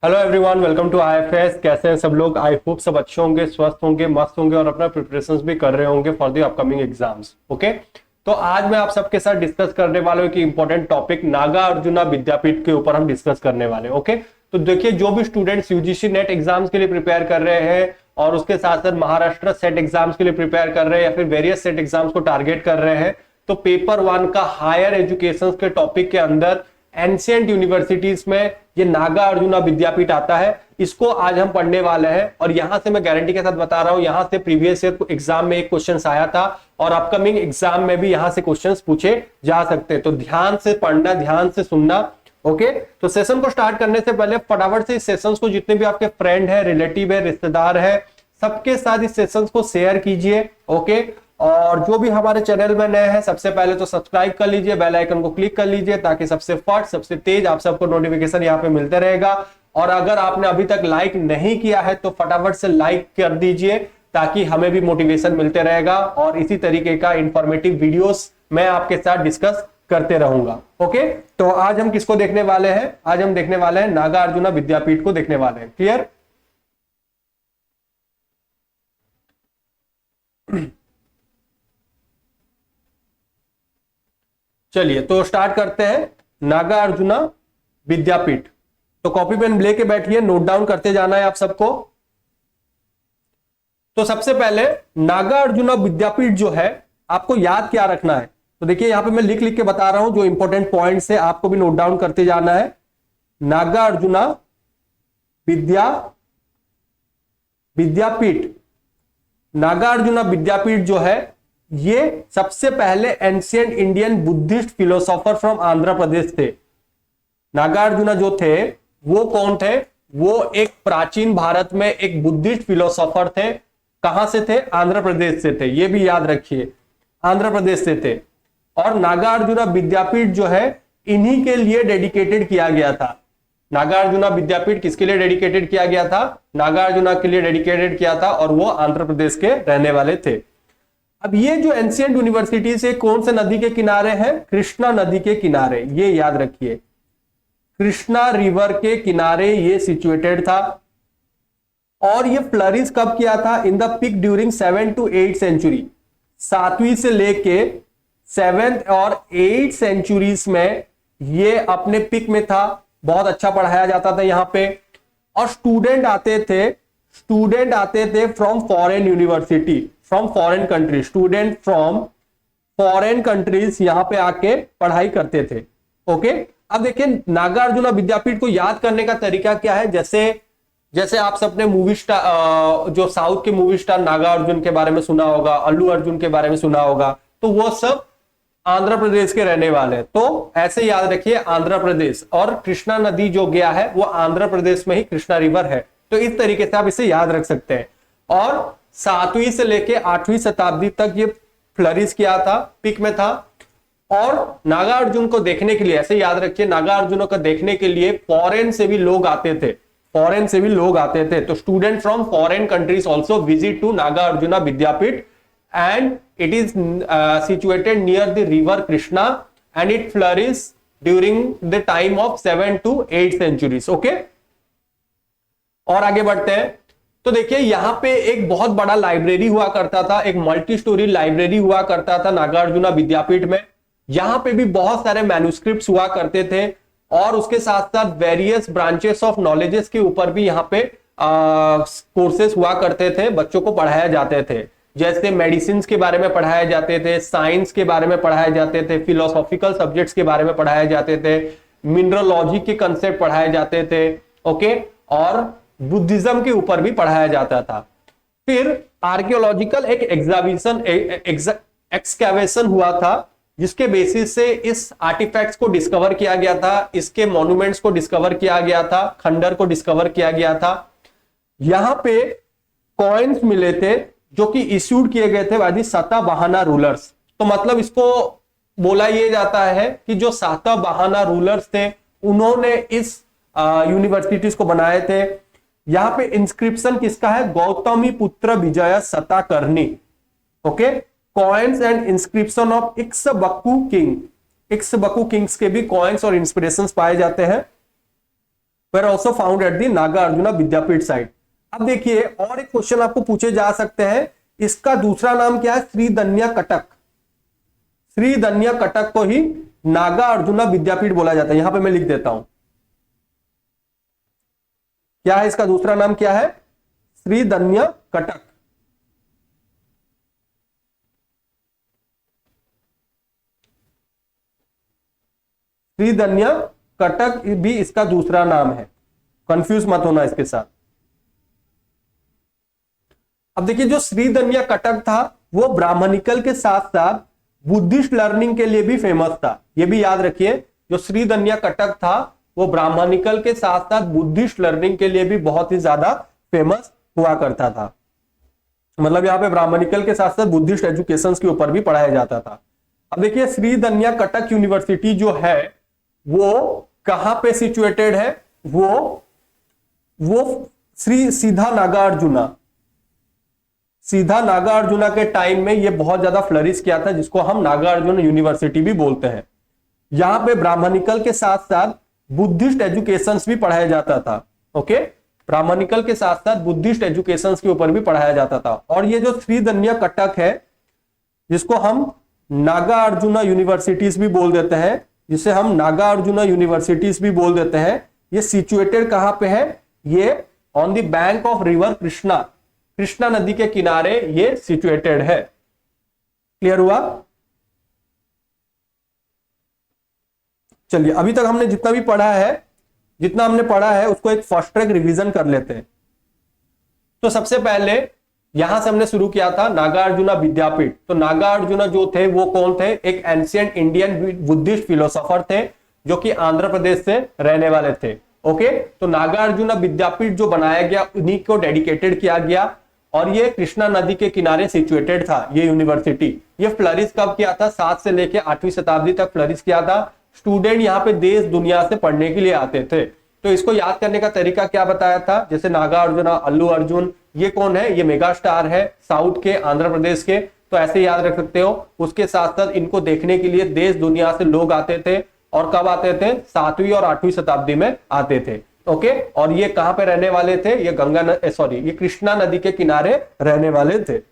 Hello everyone, welcome to IFS. कैसे हैं सब लोग? आई होप सब अच्छे होंगे, स्वस्थ होंगे, मस्त होंगे और अपना प्रिपरेशंस भी कर रहे होंगे for the upcoming exams. Okay, तो आज मैं आप सबके साथ डिस्कस करने वाला हूं कि इंपॉर्टेंट टॉपिक नागा अर्जुना विद्यापीठ के ऊपर हम डिस्कस करने वाले हैं। ओके, तो देखिए, जो भी स्टूडेंट्स यूजीसी नेट एग्जाम्स के लिए प्रिपेयर कर रहे हैं और उसके साथ साथ महाराष्ट्र सेट एग्जाम्स के लिए प्रिपेयर कर रहे हैं या फिर वेरियस सेट एग्जाम्स को टारगेट कर रहे हैं, तो पेपर वन का हायर एजुकेशन के टॉपिक के अंदर एंशिएंट यूनिवर्सिटीज में ये नागा अर्जुना विद्यापीठ आता है। इसको आज हम पढ़ने वाले हैं और यहां से मैं गारंटी के साथ बता रहा हूं, यहां से प्रीवियस ईयर एग्जाम में एक क्वेश्चन आया था और अपकमिंग एग्जाम में भी यहां से क्वेश्चंस पूछे जा सकते हैं। तो ध्यान से पढ़ना, ध्यान से सुनना। ओके, तो सेशन को स्टार्ट करने से पहले फटाफट से इस सेशन को जितने भी आपके फ्रेंड है, रिलेटिव है, रिश्तेदार है, सबके साथ इस सेशन को शेयर कीजिए। ओके, और जो भी हमारे चैनल में नए हैं, सबसे पहले तो सब्सक्राइब कर लीजिए, बेल आइकन को क्लिक कर लीजिए ताकि सबसे फर्स्ट, सबसे तेज आप सबको नोटिफिकेशन यहाँ पे मिलते रहेगा। और अगर आपने अभी तक लाइक नहीं किया है तो फटाफट से लाइक कर दीजिए ताकि हमें भी मोटिवेशन मिलते रहेगा और इसी तरीके का इंफॉर्मेटिव वीडियोस मैं आपके साथ डिस्कस करते रहूंगा। ओके, तो आज हम किसको देखने वाले हैं? आज हम देखने वाले हैं नागा अर्जुना विद्यापीठ को देखने वाले हैं। क्लियर? चलिए, तो स्टार्ट करते हैं। नागा अर्जुना विद्यापीठ, तो कॉपी पेन लेके बैठिए, नोट डाउन करते जाना है आप सबको। तो सबसे पहले नागा अर्जुना विद्यापीठ जो है, आपको याद क्या रखना है? तो देखिए, यहां पे मैं लिख लिख के बता रहा हूं, जो इंपॉर्टेंट पॉइंट्स है आपको भी नोट डाउन करते जाना है। नागा अर्जुना विद्यापीठ, नागा अर्जुना विद्यापीठ जो है, ये सबसे पहले ancient Indian Buddhist philosopher from Andhra Pradesh थे। नागार्जुना जो थे वो कौन थे? वो एक प्राचीन भारत में एक बुद्धिस्ट फिलोसोफर थे। कहां से थे? आंध्र प्रदेश से थे। ये भी याद रखिए, आंध्र प्रदेश से थे। और नागार्जुना विद्यापीठ जो है, इन्हीं के लिए डेडिकेटेड किया गया था। नागार्जुना विद्यापीठ किसके लिए डेडिकेटेड किया गया था? नागार्जुना के लिए डेडिकेटेड किया था और वो आंध्र प्रदेश के रहने वाले थे। अब ये जो एंशिएंट यूनिवर्सिटी से कौन से नदी के किनारे है? कृष्णा नदी के किनारे, ये याद रखिए, कृष्णा रिवर के किनारे ये सिचुएटेड था। और ये फ्लरिश कब किया था? In the peak during 7 to 8 century, 7वीं से लेके 7th और 8 सेंचुरीज में ये अपने पिक में था। बहुत अच्छा पढ़ाया जाता था यहाँ पे और स्टूडेंट आते थे from foreign university, from foreign country, student from foreign countries यहां पे आके पढ़ाई करते थे। ओके, अब देखिए, नागार्जुना विद्यापीठ को याद करने का तरीका क्या है? जैसे आप सबने मूवी स्टार, जो साउथ के मूवी स्टार नागार्जुन के बारे में सुना होगा, अल्लू अर्जुन के बारे में सुना होगा, तो वो सब आंध्र प्रदेश के रहने वाले हैं। तो ऐसे याद रखिए, आंध्र प्रदेश, और कृष्णा नदी जो गया है वो आंध्र प्रदेश में ही कृष्णा रिवर है। तो इस तरीके से आप इसे याद रख सकते हैं। और 7वीं से लेके 8वीं शताब्दी तक ये फ्लरिश किया था, पिक में था। और नागार्जुन को देखने के लिए, ऐसे याद रखिए, नागार्जुन को देखने के लिए फॉरेन से भी लोग आते थे, फॉरेन से भी लोग आते थे। तो student from foreign countries also visit to Nagarjuna Vidyapeeth and it is situated near the river Krishna and it flourish during the time of 7 to 8 centuries. Okay, और आगे बढ़ते हैं। तो देखिए, यहां पे एक बहुत बड़ा लाइब्रेरी हुआ करता था, एक मल्टी स्टोरी लाइब्रेरी हुआ करता था नागार्जुना विद्यापीठ में। यहां पे भी बहुत सारे मैन्युस्क्रिप्ट्स हुआ करते थे और उसके साथ साथ वेरियस ब्रांचेस ऑफ नॉलेजेस के ऊपर भी यहां पे कोर्सेस हुआ करते थे, बच्चों को पढ़ाया जाते थे। जैसे मेडिसिन के बारे में पढ़ाए जाते थे, साइंस के बारे में पढ़ाए जाते थे, फिलोसॉफिकल सब्जेक्ट्स के बारे में पढ़ाए जाते थे, मिनरलॉजी के कंसेप्ट पढ़ाए जाते थे। ओके, और बुद्धिज्म के ऊपर भी पढ़ाया जाता था। फिर आर्कियोलॉजिकल एक एक्सकैवेशन हुआ था जिसके बेसिस से इस आर्टिफैक्ट्स को डिस्कवर किया गया था, इसके मॉन्यूमेंट्स को डिस्कवर किया गया था, खंडर को डिस्कवर किया गया था। यहां पे कॉइन्स मिले थे जो कि इश्यूड किए गए थे बाय द सातवाहना रूलर्स। तो मतलब इसको बोला यह जाता है कि जो सातवाहना रूलर्स थे उन्होंने इस यूनिवर्सिटीज को बनाए थे। यहां पे इंस्क्रिप्शन किसका है? Gautami Putra Vijay Satakarni. Okay, coins and inscription of Ikshvaku king, Ikshvaku kings के भी कॉइन्स और इंस्पिरेशंस पाए जाते हैं। were also found at the Nagarjuna Vidyapeeth site. अब देखिए और एक क्वेश्चन आपको पूछे जा सकते हैं, इसका दूसरा नाम क्या है? श्रीधन्य कटक। श्रीधन्य कटक को ही नागार्जुना विद्यापीठ बोला जाता है। यहां पे मैं लिख देता हूं, क्या है इसका दूसरा नाम, क्या है? श्रीधन्य कटक। श्रीधन्य कटक भी इसका दूसरा नाम है, कंफ्यूज मत होना इसके साथ। अब देखिए जो श्रीधन्य कटक था वो ब्राह्मणिकल के साथ साथ बुद्धिस्ट लर्निंग के लिए भी फेमस था। ये भी याद रखिए, जो श्रीधन्य कटक था वो ब्राह्मणिकल के साथ साथ बुद्धिस्ट लर्निंग के लिए भी बहुत ही ज्यादा फेमस हुआ करता था। मतलब यहाँ पे ब्राह्मणिकल के साथ साथ बुद्धिस्ट एजुकेशन के ऊपर भी पढ़ाया जाता था। अब देखिए श्रीधन्य कटक यूनिवर्सिटी जो है वो कहां पे सिचुएटेड है? वो सीधा नागार्जुना के टाइम में ये बहुत ज्यादा फ्लरिश किया था, जिसको हम नागार्जुन यूनिवर्सिटी भी बोलते हैं। यहां पे ब्राह्मणिकल के साथ साथ बुद्धिस्ट एजुकेशंस भी पढ़ाया जाता था। ओके, ब्राह्मणिकल के साथ साथ बुद्धिस्ट एजुकेशंस के ऊपर भी पढ़ाया जाता था। और ये जो श्रीधन्य कटक है, जिसको हम नागार्जुना यूनिवर्सिटीज भी बोल देते हैं, जिसे हम नागार्जुना यूनिवर्सिटीज भी बोल देते हैं, ये सिचुएटेड कहां पे है? ये on the bank of river Krishna, Krishna नदी के किनारे ये सिचुएटेड है। क्लियर हुआ? चलिए अभी तक हमने जितना हमने पढ़ा है उसको एक फर्स्ट ट्रैक रिवीजन कर लेते हैं। तो सबसे पहले यहां से हमने शुरू किया था नागार्जुना विद्यापीठ। तो नागार्जुना जो थे वो कौन थे? एक एंशिएंट इंडियन बुद्धिस्ट फिलोसोफर थे जो कि आंध्र प्रदेश से रहने वाले थे। ओके, तो नागार्जुना विद्यापीठ जो बनाया गया उन्हीं को डेडिकेटेड किया गया और ये कृष्णा नदी के किनारे सिचुएटेड था ये यूनिवर्सिटी। ये फ्लरिश कब किया था? 7 से लेकर 8वीं शताब्दी तक फ्लरिश किया था। स्टूडेंट यहाँ पे देश दुनिया से पढ़ने के लिए आते थे। तो इसको याद करने का तरीका क्या बताया था? जैसे नागार्जुना, अल्लू अर्जुन, ये कौन है? ये मेगा स्टार है साउथ के, आंध्र प्रदेश के। तो ऐसे याद रख सकते हो। उसके साथ साथ इनको देखने के लिए देश दुनिया से लोग आते थे। और कब आते थे? 7वीं और 8वीं शताब्दी में आते थे। ओके, और ये कहां पे रहने वाले थे? ये ये कृष्णा नदी के किनारे रहने वाले थे।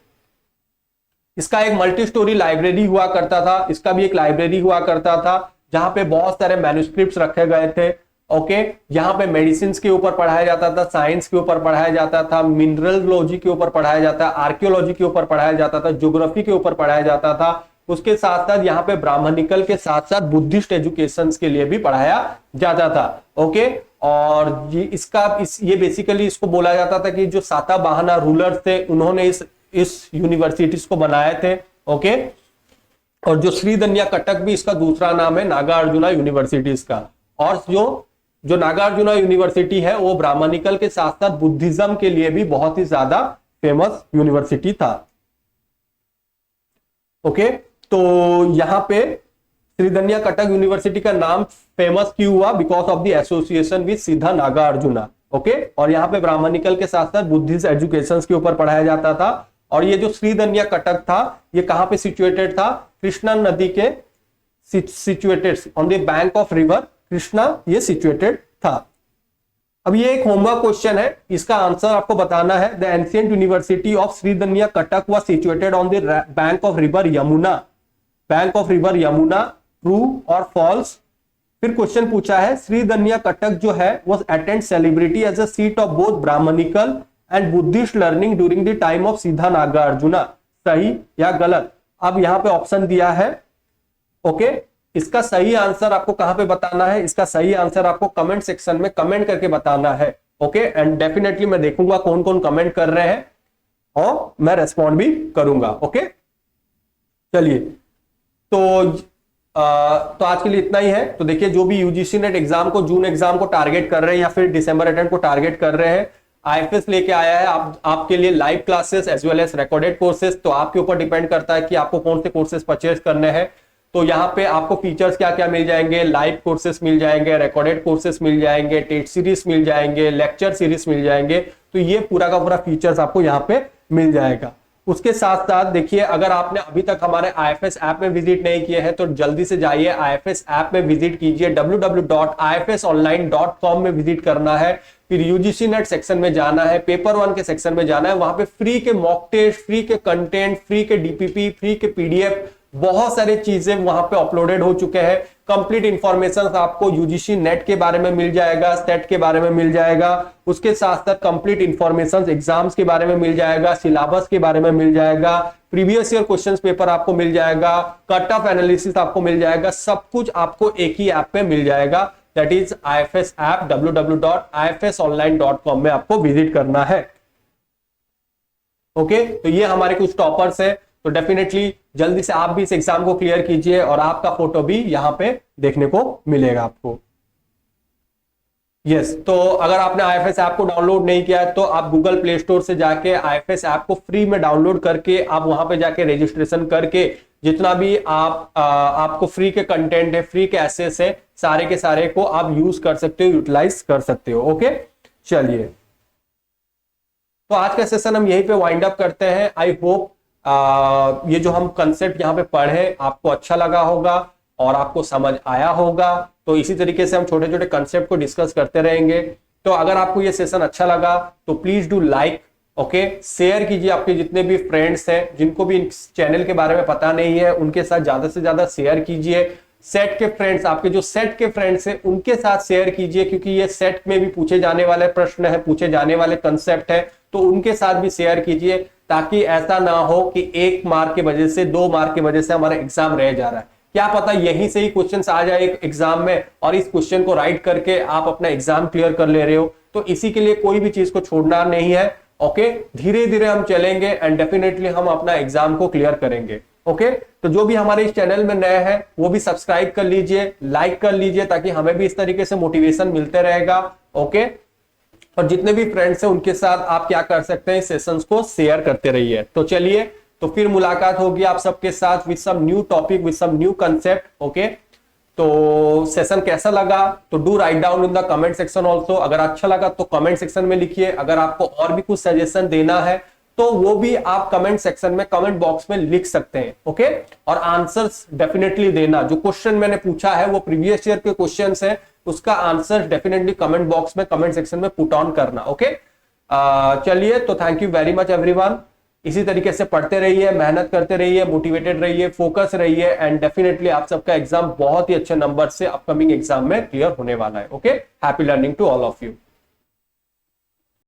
इसका एक मल्टी स्टोरी लाइब्रेरी हुआ करता था। इसका भी एक लाइब्रेरी हुआ करता था जहां पे बहुत सारे मैन्युस्क्रिप्ट्स रखे गए थे। ओके, यहाँ पे मेडिसिन के ऊपर पढ़ाया जाता था, साइंस के ऊपर पढ़ाया जाता था, मिनरलोजी के ऊपर पढ़ाया जाता, आर्कियोलॉजी के ऊपर पढ़ाया जाता था, ज्योग्राफी के ऊपर पढ़ाया जाता था। उसके साथ साथ यहाँ पे ब्राह्मणिकल के साथ साथ बुद्धिस्ट एजुकेशन के लिए भी पढ़ाया जाता था। ओके, और ये बेसिकली इसको बोला जाता था कि जो सातवाहना रूलर्स थे उन्होंने इस यूनिवर्सिटीज को बनाए थे। ओके, और जो श्रीधन्य कटक भी इसका दूसरा नाम है नागार्जुना यूनिवर्सिटीज का। और जो नागार्जुना यूनिवर्सिटी है वो ब्राह्मणिकल के साथ साथ बुद्धिज्म के लिए भी बहुत ही ज्यादा फेमस यूनिवर्सिटी था। ओके, तो यहां पे श्रीधन्य कटक यूनिवर्सिटी का नाम फेमस क्यों हुआ? Because of the association with सीधा नागार्जुना। ओके, और यहाँ पे ब्राह्मणिकल के साथ साथ बुद्धिस्ट एजुकेशन के ऊपर पढ़ाया जाता था। और ये जो श्रीधन्य कटक था ये कहां पे सिचुएटेड था? कृष्णा नदी के situated on the bank of river Krishna, ये सिचुएटेड था। अब ये एक होमवर्क क्वेश्चन है, इसका आंसर आपको बताना है। The ancient university of Sridhanya Katak was situated on the bank of river Yamuna. Bank of river Yamuna, true or false? फिर क्वेश्चन पूछा है श्रीधन्य कटक जो है was attained celebrity as a seat of both Brahmanical and Buddhist learning during the time of सीधा नागार्जुना। सही या गलत? अब यहां पे ऑप्शन दिया है। ओके, इसका सही आंसर आपको कहां पे बताना है? इसका सही आंसर आपको कमेंट सेक्शन में कमेंट करके बताना है। ओके, एंड डेफिनेटली मैं देखूंगा कौन कौन कमेंट कर रहे हैं और मैं रेस्पॉन्ड भी करूंगा। ओके, चलिए तो आज के लिए इतना ही है। तो देखिए जो भी यूजीसी नेट एग्जाम को, जून एग्जाम को टारगेट कर रहे हैं या फिर दिसंबर अटेम्प्ट को टारगेट कर रहे हैं, आईएफएस लेके आया है आपके लिए live classes as well as recorded courses. तो आपके ऊपर डिपेंड करता है कि आपको कौन से कोर्सेज परचेज करने हैं। तो यहाँ पे आपको फीचर्स क्या क्या मिल जाएंगे? लाइव कोर्सेज मिल जाएंगे, रिकॉर्डेड कोर्सेज मिल जाएंगे, टेस्ट सीरीज मिल जाएंगे, लेक्चर सीरीज मिल जाएंगे। तो ये पूरा का पूरा फीचर्स आपको यहाँ पे मिल जाएगा। उसके साथ साथ देखिए, अगर आपने अभी तक हमारे आईएफएस ऐप में विजिट नहीं किए हैं तो जल्दी से जाइए आईएफएस ऐप में विजिट कीजिए। www.ifsonline.com में विजिट करना है, फिर यूजीसी नेट सेक्शन में जाना है, पेपर वन के सेक्शन में जाना है। वहां पे फ्री के मॉक टेस्ट, फ्री के कंटेंट, फ्री के डीपीपी, फ्री के पीडीएफ, बहुत सारी चीजें वहां पे अपलोडेड हो चुके हैं। कंप्लीट इंफॉर्मेशन आपको यूजीसी नेट के बारे में मिल जाएगा, सेट के बारे में मिल जाएगा, उसके साथ साथ कंप्लीट इंफॉर्मेशन एग्जाम्स के बारे में मिल जाएगा, सिलेबस के बारे में मिल जाएगा, प्रीवियस ईयर क्वेश्चंस पेपर आपको मिल जाएगा, कट ऑफ एनालिसिस आपको मिल जाएगा। सब कुछ आपको एक ही ऐप पे मिल जाएगा, that is IFS app. www.ifsonline.com में आपको विजिट करना है। ओके, तो ये हमारे कुछ टॉपर्स है, तो डेफिनेटली जल्दी से आप भी इस एग्जाम को क्लियर कीजिए और आपका फोटो भी यहां पे देखने को मिलेगा आपको। यस, तो अगर आपने आईएफएस ऐप को डाउनलोड नहीं किया है तो आप गूगल प्ले स्टोर से जाके आईएफएस ऐप को फ्री में डाउनलोड करके आप वहां पे जाके रजिस्ट्रेशन करके जितना भी आपको फ्री के कंटेंट है, फ्री के एसेस है, सारे के सारे को आप यूज कर सकते हो, यूटिलाइज कर सकते हो। ओके, चलिए, तो आज का सेशन हम यहीं पे वाइंड अप करते हैं। आई होप ये जो हम कंसेप्ट यहाँ पे पढ़े आपको अच्छा लगा होगा और आपको समझ आया होगा। तो इसी तरीके से हम छोटे छोटे कंसेप्ट को डिस्कस करते रहेंगे। तो अगर आपको ये सेशन अच्छा लगा तो please do like, okay, share कीजिए आपके जितने भी फ्रेंड्स हैं, जिनको भी इस चैनल के बारे में पता नहीं है उनके साथ ज्यादा से ज्यादा शेयर कीजिए। सेट के फ्रेंड्स, आपके जो सेट के फ्रेंड्स हैं उनके साथ शेयर कीजिए, क्योंकि ये सेट में भी पूछे जाने वाले प्रश्न है, पूछे जाने वाले कंसेप्ट है, तो उनके साथ भी शेयर कीजिए, ताकि ऐसा ना हो कि 1 मार्क की वजह से, 2 मार्क की वजह से हमारा एग्जाम रह जा रहा है। क्या पता यहीं से ही क्वेश्चन आ जाए एग्जाम में और इस क्वेश्चन को राइट करके आप अपना एग्जाम क्लियर कर ले रहे हो। तो इसी के लिए कोई भी चीज को छोड़ना नहीं है। ओके, धीरे धीरे हम चलेंगे एंड डेफिनेटली हम अपना एग्जाम को क्लियर करेंगे। ओके, तो जो भी हमारे इस चैनल में नए हैं वो भी सब्सक्राइब कर लीजिए, लाइक कर लीजिए, ताकि हमें भी इस तरीके से मोटिवेशन मिलते रहेगा। ओके, और जितने भी फ्रेंड्स हैं उनके साथ आप क्या कर सकते हैं, सेशंस को शेयर करते रहिए। तो चलिए, तो फिर मुलाकात होगी आप सबके साथ with some new topic, with some new concept. Okay, तो सेशन कैसा लगा तो do write down in the comment section also. अगर अच्छा लगा तो कमेंट सेक्शन में लिखिए। अगर आपको और भी कुछ सजेशन देना है तो वो भी आप कमेंट सेक्शन में, कमेंट बॉक्स में लिख सकते हैं। ओके, और आंसर्स डेफिनेटली देना। जो क्वेश्चन मैंने पूछा है वो प्रीवियस ईयर के क्वेश्चंस है, उसका आंसर डेफिनेटली कमेंट बॉक्स में, कमेंट सेक्शन में पुट ऑन करना। ओके, चलिए, तो thank you very much everyone. इसी तरीके से पढ़ते रहिए, मेहनत करते रहिए, मोटिवेटेड रहिए, फोकस रहिए एंड डेफिनेटली आप सबका एग्जाम बहुत ही अच्छे नंबर से अपकमिंग एग्जाम में क्लियर होने वाला है। Okay, happy learning to all of you.